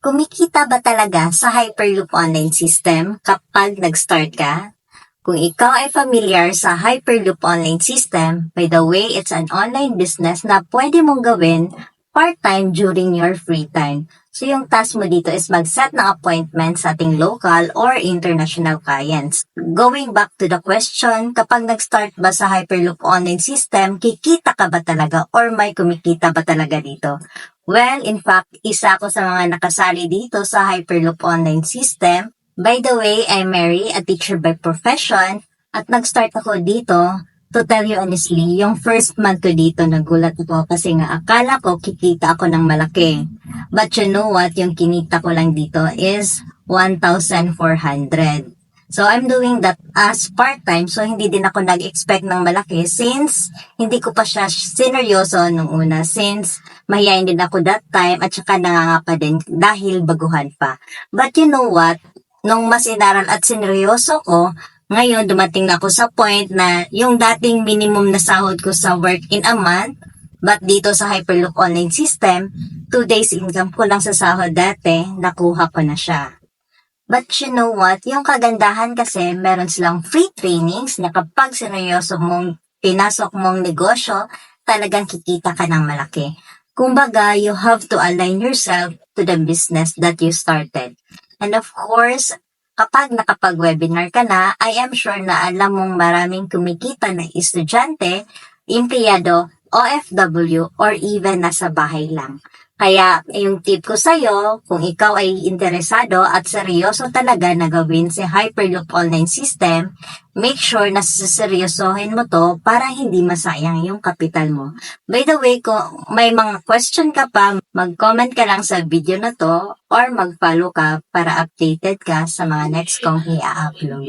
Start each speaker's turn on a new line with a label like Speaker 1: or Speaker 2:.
Speaker 1: Kumikita ba talaga sa Hyperloop online system kapag nag-start ka? Kung ikaw ay familiar sa Hyperloop online system, by the way, it's an online business na pwede mong gawin part-time during your free time. So yung task mo dito is mag-set ng appointment sa ating local or international clients. Going back to the question, kapag nag-start ba sa Hyperloop online system, kikita ka ba talaga or may kumikita ba talaga dito? Well, in fact, isa ako sa mga nakasali dito sa Hyperloop online system. By the way, I'm Mary, a teacher by profession, at nag-start ako dito. To tell you honestly, yung first month ko dito, nagulat ako kasi nga akala ko kikita ako ng malaki. But you know what, yung kinita ko lang dito is 1,400. So I'm doing that as part-time, so hindi din ako nag-expect ng malaki since hindi ko pa siya sineryoso nung una, since mahihayin din ako that time at saka nangangapa din dahil baguhan pa. But you know what, nung mas inaral at sineryoso ko, ngayon dumating na ako sa point na yung dating minimum na sahod ko sa work in a month, but dito sa Hyperloop online system, 2 days income ko lang sa sahod dati, nakuha ko na siya. But you know what, yung kagandahan kasi meron silang free trainings na kapag seryoso mong pinasok mong negosyo, talagang kikita ka ng malaki. Kumbaga, you have to align yourself to the business that you started. And of course, kapag nakapag-webinar ka na, I am sure na alam mong maraming kumikita na estudyante, empleyado, OFW, or even nasa bahay lang. Kaya, yung tip ko sa'yo, kung ikaw ay interesado at seryoso talaga na gawin si Hyperloop online system, make sure na seryosohin mo to para hindi masayang yung kapital mo. By the way, kung may mga question ka pa, mag-comment ka lang sa video na to or mag-follow ka para updated ka sa mga next kong i-upload.